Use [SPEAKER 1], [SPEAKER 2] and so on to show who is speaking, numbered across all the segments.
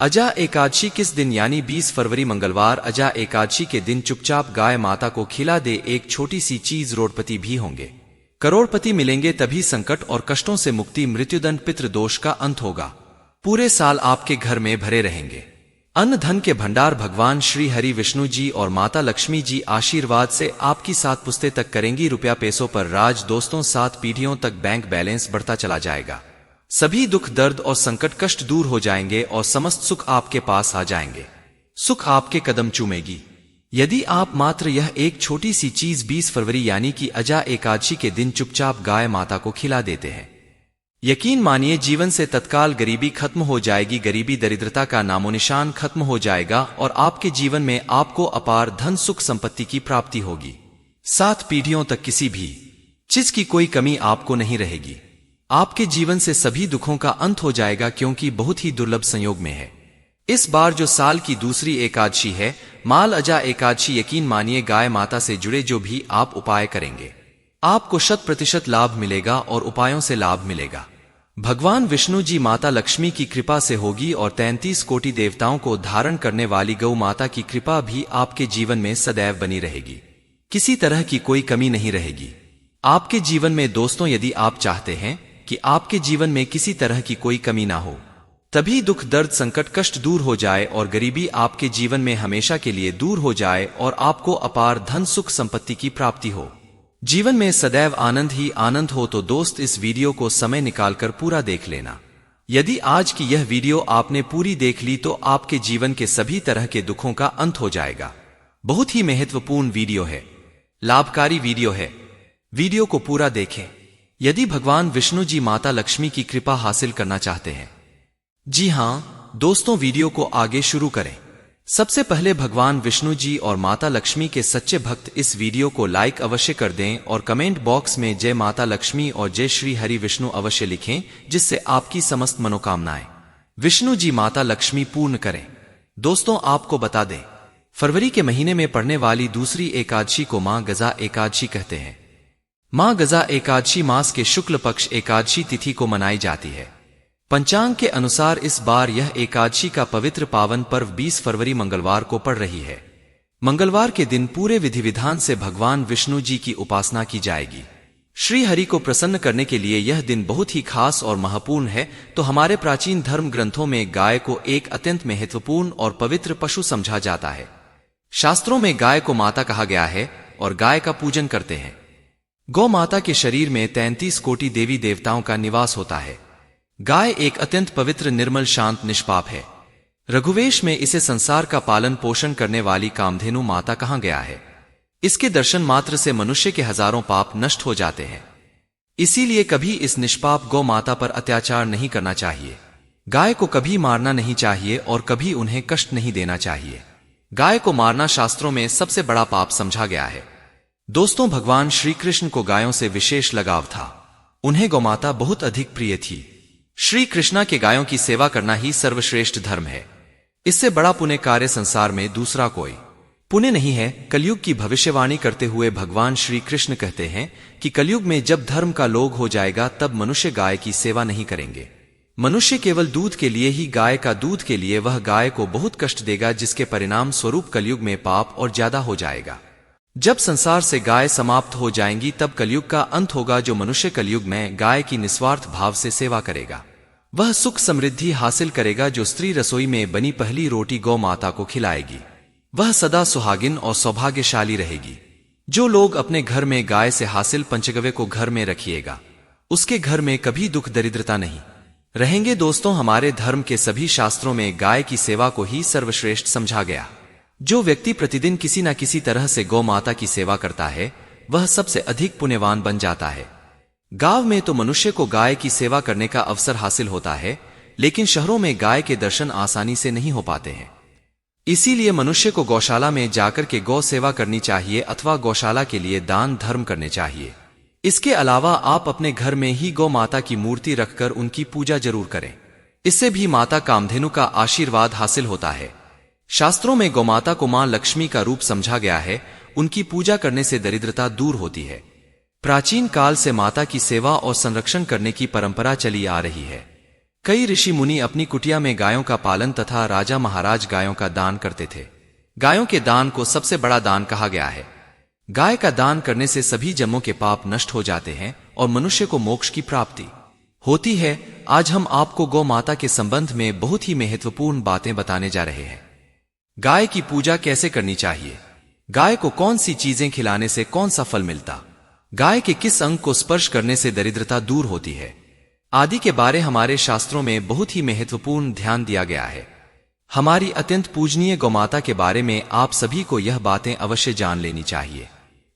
[SPEAKER 1] अजा एकादशी किस दिन यानी 20 फरवरी मंगलवार अजा एकादशी के दिन चुपचाप गाय माता को खिला दे, एक छोटी सी चीज, रोडपति भी होंगे, करोड़पति मिलेंगे, तभी संकट और कष्टों से मुक्ति, मृत्युदंड, पितृदोष का अंत होगा, पूरे साल आपके घर में भरे रहेंगे अन्न धन के भंडार। भगवान श्री हरि विष्णु जी और माता लक्ष्मी जी आशीर्वाद से आपकी 7 पुश्ते तक करेंगी रुपया पैसों पर राज। दोस्तों, 7 पीढ़ियों तक बैंक बैलेंस बढ़ता चला जाएगा, सभी दुख दर्द और संकट कष्ट दूर हो जाएंगे और समस्त सुख आपके पास आ जाएंगे, सुख आपके कदम चूमेगी यदि आप मात्र यह एक छोटी सी चीज 20 फरवरी यानी कि अजा एकादशी के दिन चुपचाप गाय माता को खिला देते हैं। यकीन मानिए, जीवन से तत्काल गरीबी खत्म हो जाएगी, गरीबी दरिद्रता का नामोनिशान खत्म हो जाएगा और आपके जीवन में आपको अपार धन सुख संपत्ति की प्राप्ति होगी। 7 पीढ़ियों तक किसी भी चीज की कोई कमी आपको नहीं रहेगी, आपके जीवन से सभी दुखों का अंत हो जाएगा, क्योंकि बहुत ही दुर्लभ संयोग में है। इस बार जो साल की दूसरी एकादशी है, माल अजा एकादशी, यकीन मानिए गाय माता से जुड़े जो भी आप उपाय करेंगे, आपको 100% लाभ मिलेगा और उपायों से लाभ मिलेगा। भगवान विष्णु जी माता लक्ष्मी की कृपा से होगी और 33 कोटि देवताओं को धारण करने वाली गौ माता की कृपा भी आपके जीवन में सदैव बनी रहेगी, किसी तरह की कोई कमी नहीं रहेगी आपके जीवन में। दोस्तों, यदि आप चाहते हैं कि आपके जीवन में किसी तरह की कोई कमी ना हो, तभी दुख दर्द संकट कष्ट दूर हो जाए और गरीबी आपके जीवन में हमेशा के लिए दूर हो जाए और आपको अपार धन सुख संपत्ति की प्राप्ति हो, जीवन में सदैव आनंद ही आनंद हो, तो दोस्त इस वीडियो को समय निकालकर पूरा देख लेना। यदि आज की यह वीडियो आपने पूरी देख ली तो आपके जीवन के सभी तरह के दुखों का अंत हो जाएगा। बहुत ही महत्वपूर्ण वीडियो है, लाभकारी वीडियो है, वीडियो को पूरा देखें यदि भगवान विष्णु जी माता लक्ष्मी की कृपा हासिल करना चाहते हैं। जी हां दोस्तों, वीडियो को आगे शुरू करें। सबसे पहले भगवान विष्णु जी और माता लक्ष्मी के सच्चे भक्त इस वीडियो को लाइक अवश्य कर दें और कमेंट बॉक्स में जय माता लक्ष्मी और जय श्री हरि विष्णु अवश्य लिखें, जिससे आपकी समस्त मनोकामनाएं विष्णु जी माता लक्ष्मी पूर्ण करें। दोस्तों, आपको बता दें, फरवरी के महीने में पड़ने वाली दूसरी एकादशी को मां गजा एकादशी कहते हैं। मां गजा एकादशी मास के शुक्ल पक्ष एकादशी तिथि को मनाई जाती है। पंचांग के अनुसार इस बार यह एकादशी का पवित्र पावन पर्व 20 फरवरी मंगलवार को पड़ रही है। मंगलवार के दिन पूरे विधि विधान से भगवान विष्णु जी की उपासना की जाएगी। श्री हरि को प्रसन्न करने के लिए यह दिन बहुत ही खास और महत्वपूर्ण है। तो हमारे प्राचीन धर्म ग्रंथों में गाय को एक अत्यंत महत्वपूर्ण और पवित्र पशु समझा जाता है। शास्त्रों में गाय को माता कहा गया है और गाय का पूजन करते हैं। गौ माता के शरीर में 33 कोटि देवी देवताओं का निवास होता है। गाय एक अत्यंत पवित्र, निर्मल, शांत, निष्पाप है। रघुवेश में इसे संसार का पालन पोषण करने वाली कामधेनु माता कहा गया है। इसके दर्शन मात्र से मनुष्य के हजारों पाप नष्ट हो जाते हैं। इसीलिए कभी इस निष्पाप गौ माता पर अत्याचार नहीं करना चाहिए। गाय को कभी मारना नहीं चाहिए और कभी उन्हें कष्ट नहीं देना चाहिए। गाय को मारना शास्त्रों में सबसे बड़ा पाप समझा गया है। दोस्तों, भगवान श्री कृष्ण को गायों से विशेष लगाव था। उन्हें गौमाता बहुत अधिक प्रिय थी। श्री कृष्णा के गायों की सेवा करना ही सर्वश्रेष्ठ धर्म है। इससे बड़ा पुण्य कार्य संसार में दूसरा कोई पुण्य नहीं है। कलयुग की भविष्यवाणी करते हुए भगवान श्री कृष्ण कहते हैं कि कलयुग में जब धर्म का लोग हो जाएगा तब मनुष्य गाय की सेवा नहीं करेंगे। मनुष्य केवल दूध के लिए ही, गाय का दूध के लिए, वह गाय को बहुत कष्ट देगा, जिसके परिणाम स्वरूप कलयुग में पाप और ज्यादा हो जाएगा। जब संसार से गाय समाप्त हो जाएंगी तब कलयुग का अंत होगा। जो मनुष्य कलयुग में गाय की निस्वार्थ भाव से सेवा करेगा वह सुख समृद्धि हासिल करेगा। जो स्त्री रसोई में बनी पहली रोटी गौ माता को खिलाएगी वह सदा सुहागिन और सौभाग्यशाली रहेगी। जो लोग अपने घर में गाय से हासिल पंचगव्य को घर में रखिएगा उसके घर में कभी दुख दरिद्रता नहीं रहेंगे। दोस्तों, हमारे धर्म के सभी शास्त्रों में गाय की सेवा को ही सर्वश्रेष्ठ समझा गया। जो व्यक्ति प्रतिदिन किसी न किसी तरह से गौ माता की सेवा करता है वह सबसे अधिक पुण्यवान बन जाता है। गांव में तो मनुष्य को गाय की सेवा करने का अवसर हासिल होता है, लेकिन शहरों में गाय के दर्शन आसानी से नहीं हो पाते हैं। इसीलिए मनुष्य को गौशाला में जाकर के गौ सेवा करनी चाहिए अथवा गौशाला के लिए दान धर्म करने चाहिए। इसके अलावा आप अपने घर में ही गौ माता की मूर्ति रखकर उनकी पूजा जरूर करें। इससे भी माता कामधेनु का आशीर्वाद हासिल होता है। शास्त्रों में गौमाता को मां लक्ष्मी का रूप समझा गया है। उनकी पूजा करने से दरिद्रता दूर होती है। प्राचीन काल से माता की सेवा और संरक्षण करने की परंपरा चली आ रही है। कई ऋषि मुनि अपनी कुटिया में गायों का पालन तथा राजा महाराज गायों का दान करते थे। गायों के दान को सबसे बड़ा दान कहा गया है। गाय का दान करने से सभी जन्मों के पाप नष्ट हो जाते हैं और मनुष्य को मोक्ष की प्राप्ति होती है। आज हम आपको गौ माता के संबंध में बहुत ही महत्वपूर्ण बातें बताने जा रहे हैं। गाय की पूजा कैसे करनी चाहिए, गाय को कौन सी चीजें खिलाने से कौन सा फल मिलता, गाय के किस अंग को स्पर्श करने से दरिद्रता दूर होती है आदि के बारे हमारे शास्त्रों में बहुत ही महत्वपूर्ण ध्यान दिया गया है। हमारी अत्यंत पूजनीय गौमाता के बारे में आप सभी को यह बातें अवश्य जान लेनी चाहिए।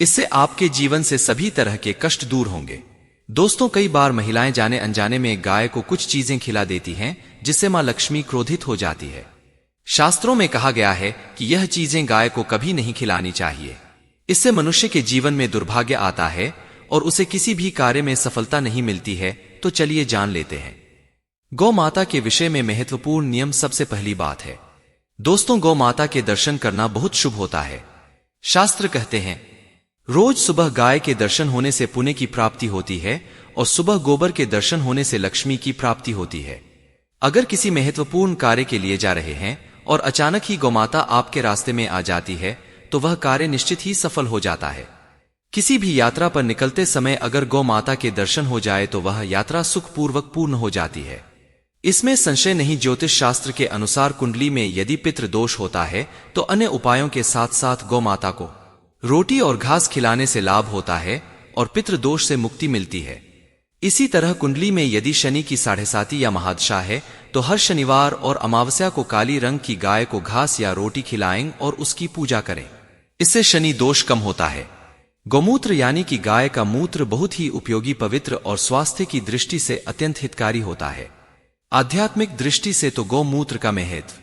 [SPEAKER 1] इससे आपके जीवन से सभी तरह के कष्ट दूर होंगे। दोस्तों, कई बार महिलाएं जाने अनजाने में गाय को कुछ चीजें खिला देती हैं जिससे मां लक्ष्मी क्रोधित हो जाती है। शास्त्रों में कहा गया है कि यह चीजें गाय को कभी नहीं खिलानी चाहिए। इससे मनुष्य के जीवन में दुर्भाग्य आता है और उसे किसी भी कार्य में सफलता नहीं मिलती है। तो चलिए जान लेते हैं गौ माता के विषय में महत्वपूर्ण नियम। सबसे पहली बात है दोस्तों, गौ माता के दर्शन करना बहुत शुभ होता है। शास्त्र कहते हैं रोज सुबह गाय के दर्शन होने से पुण्य की प्राप्ति होती है और सुबह गोबर के दर्शन होने से लक्ष्मी की प्राप्ति होती है। अगर किसी महत्वपूर्ण कार्य के लिए जा रहे हैं और अचानक ही गौमाता आपके रास्ते में आ जाती है तो वह कार्य निश्चित ही सफल हो जाता है। किसी भी यात्रा पर निकलते समय अगर गौ माता के दर्शन हो जाए तो वह यात्रा सुखपूर्वक पूर्ण हो जाती है। इसमें संशय नहीं। ज्योतिष शास्त्र के अनुसार कुंडली में यदि पितृ दोष होता है तो अन्य उपायों के साथ साथ गौ माता को रोटी और घास खिलाने से लाभ होता है और पितृ दोष से मुक्ति मिलती है। इसी तरह कुंडली में यदि शनि की 7.5 या महादशा है तो हर शनिवार और अमावस्या को काली रंग की गाय को घास या रोटी खिलाएं और उसकी पूजा करें। इससे शनि दोष कम होता है। गौमूत्र यानी कि गाय का मूत्र बहुत ही उपयोगी, पवित्र और स्वास्थ्य की दृष्टि से अत्यंत हितकारी होता है। आध्यात्मिक दृष्टि से तो गौमूत्र का महत्व,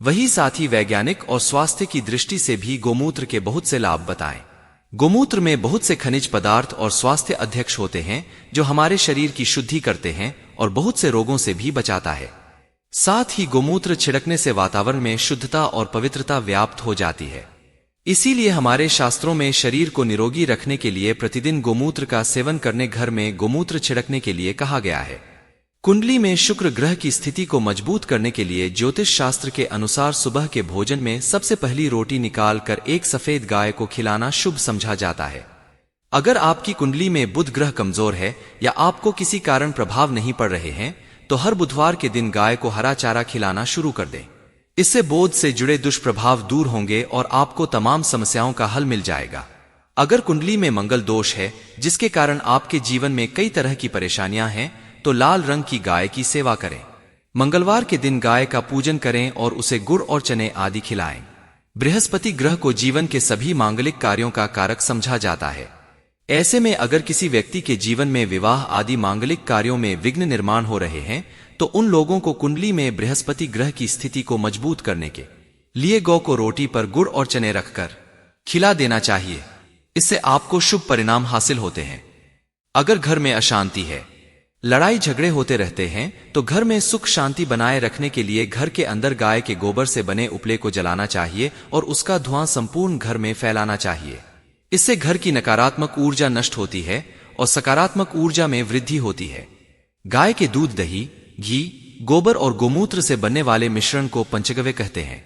[SPEAKER 1] वही साथ ही वैज्ञानिक और स्वास्थ्य की दृष्टि से भी गौमूत्र के बहुत से लाभ बताएं। गौमूत्र में बहुत से खनिज पदार्थ और स्वास्थ्य अध्यक्ष होते हैं जो हमारे शरीर की शुद्धि करते हैं और बहुत से रोगों से भी बचाता है। साथ ही गौमूत्र छिड़कने से वातावरण में शुद्धता और पवित्रता व्याप्त हो जाती है। इसीलिए हमारे शास्त्रों में शरीर को निरोगी रखने के लिए प्रतिदिन गौमूत्र का सेवन करने, घर में गौमूत्र छिड़कने के लिए कहा गया है। कुंडली में शुक्र ग्रह की स्थिति को मजबूत करने के लिए ज्योतिष शास्त्र के अनुसार सुबह के भोजन में सबसे पहली रोटी निकाल कर एक सफेद गाय को खिलाना शुभ समझा जाता है। अगर आपकी कुंडली में बुध ग्रह कमजोर है या आपको किसी कारण प्रभाव नहीं पड़ रहे हैं तो हर बुधवार के दिन गाय को हरा चारा खिलाना शुरू कर दें। इससे बोध से जुड़े दुष्प्रभाव दूर होंगे और आपको तमाम समस्याओं का हल मिल जाएगा। अगर कुंडली में मंगल दोष है जिसके कारण आपके जीवन में कई तरह की परेशानियां हैं तो लाल रंग की गाय की सेवा करें। मंगलवार के दिन गाय का पूजन करें और उसे गुड़ और चने आदि खिलाएं। बृहस्पति ग्रह को जीवन के सभी मांगलिक कार्यों का कारक समझा जाता है। ऐसे में अगर किसी व्यक्ति के जीवन में विवाह आदि मांगलिक कार्यों में विघ्न निर्माण हो रहे हैं तो उन लोगों को कुंडली में बृहस्पति ग्रह की स्थिति को मजबूत करने के लिए गौ को रोटी पर गुड़ और चने रखकर खिला देना चाहिए। इससे आपको शुभ परिणाम हासिल होते हैं। अगर घर में अशांति है, लड़ाई झगड़े होते रहते हैं तो घर में सुख शांति बनाए रखने के लिए घर के अंदर गाय के गोबर से बने उपले को जलाना चाहिए और उसका धुआं संपूर्ण घर में फैलाना चाहिए। इससे घर की नकारात्मक ऊर्जा नष्ट होती है और सकारात्मक ऊर्जा में वृद्धि होती है। गाय के दूध, दही, घी, गोबर और गोमूत्र से बनने वाले मिश्रण को पंचगव्य कहते हैं।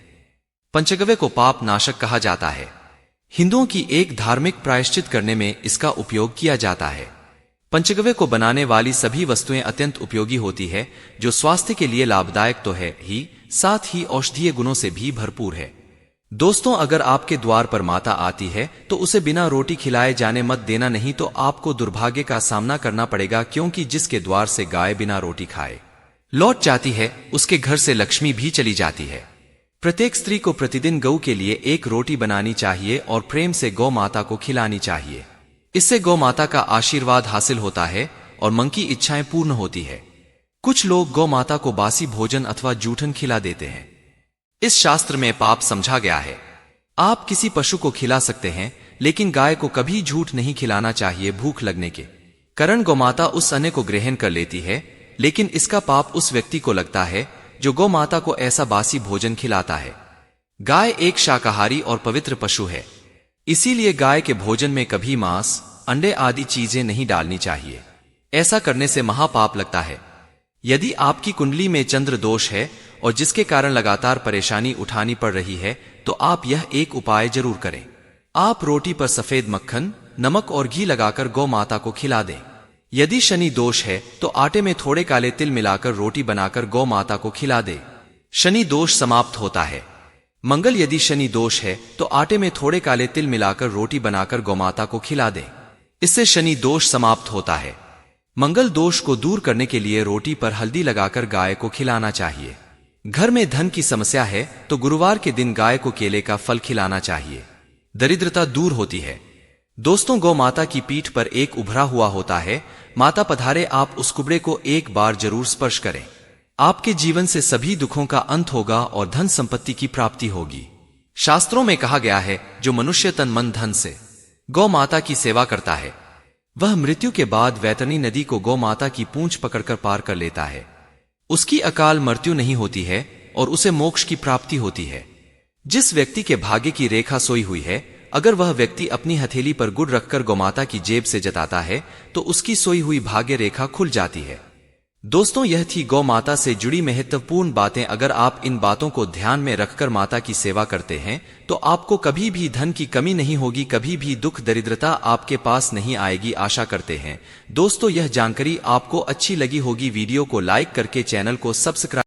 [SPEAKER 1] पंचगव्य को पाप नाशक कहा जाता है। हिंदुओं की एक धार्मिक प्रायश्चित करने में इसका उपयोग किया जाता है। पंचगव्य को बनाने वाली सभी वस्तुएं अत्यंत उपयोगी होती है जो स्वास्थ्य के लिए लाभदायक तो है ही, साथ ही औषधीय गुणों से भी भरपूर है। दोस्तों, अगर आपके द्वार पर माता आती है तो उसे बिना रोटी खिलाए जाने मत देना, नहीं तो आपको दुर्भाग्य का सामना करना पड़ेगा, क्योंकि जिसके द्वार से गाय बिना रोटी खाए लौट जाती है उसके घर से लक्ष्मी भी चली जाती है। प्रत्येक स्त्री को प्रतिदिन गौ के लिए एक रोटी बनानी चाहिए और प्रेम से गौ माता को खिलानी चाहिए। इससे गौ माता का आशीर्वाद हासिल होता है और मन की इच्छाएं पूर्ण होती है। कुछ लोग गौ माता को बासी भोजन अथवा जूठन खिला देते हैं। इस शास्त्र में पाप समझा गया है। आप किसी पशु को खिला सकते हैं लेकिन गाय को कभी झूठ नहीं खिलाना चाहिए। भूख लगने के कारण गौमाता उस अन्न को ग्रहण कर लेती है, लेकिन इसका पाप उस व्यक्ति को लगता है जो गौ माता को ऐसा बासी भोजन खिलाता है। गाय एक शाकाहारी और पवित्र पशु है, इसीलिए गाय के भोजन में कभी मांस, अंडे आदि चीजें नहीं डालनी चाहिए। ऐसा करने से महापाप लगता है। यदि आपकी कुंडली में चंद्र दोष है और जिसके कारण लगातार परेशानी उठानी पड़ रही है, तो आप यह एक उपाय जरूर करें। आप रोटी पर सफेद मक्खन, नमक और घी लगाकर गौ माता को खिला दें। यदि शनि दोष है तो आटे में थोड़े काले तिल मिलाकर रोटी बनाकर गौ माता को खिला दे। शनि दोष समाप्त होता है। मंगल यदि शनि दोष है तो आटे में थोड़े काले तिल मिलाकर रोटी बनाकर गौ माता को खिला दे। इससे शनि दोष समाप्त होता है। मंगल दोष को दूर करने के लिए रोटी पर हल्दी लगाकर गाय को खिलाना चाहिए। घर में धन की समस्या है तो गुरुवार के दिन गाय को केले का फल खिलाना चाहिए। दरिद्रता दूर होती है। दोस्तों, गौ माता की पीठ पर एक उभरा हुआ होता है। माता पधारे, आप उस कुबड़े को एक बार जरूर स्पर्श करें। आपके जीवन से सभी दुखों का अंत होगा और धन संपत्ति की प्राप्ति होगी। शास्त्रों में कहा गया है, जो मनुष्य तन मन धन से गौ माता की सेवा करता है, वह मृत्यु के बाद वैतरणी नदी को गौ माता की पूंछ पकड़कर पार कर लेता है। उसकी अकाल मृत्यु नहीं होती है और उसे मोक्ष की प्राप्ति होती है। जिस व्यक्ति के भाग्य की रेखा सोई हुई है, अगर वह व्यक्ति अपनी हथेली पर गुड़ रखकर गौमाता की जेब से जताता है तो उसकी सोई हुई भाग्य रेखा खुल जाती है। दोस्तों, यह थी गौ माता से जुड़ी महत्वपूर्ण बातें। अगर आप इन बातों को ध्यान में रखकर माता की सेवा करते हैं तो आपको कभी भी धन की कमी नहीं होगी, कभी भी दुख दरिद्रता आपके पास नहीं आएगी, आशा करते हैं। दोस्तों, यह जानकारी आपको अच्छी लगी होगी। वीडियो को लाइक करके चैनल को सब्सक्राइब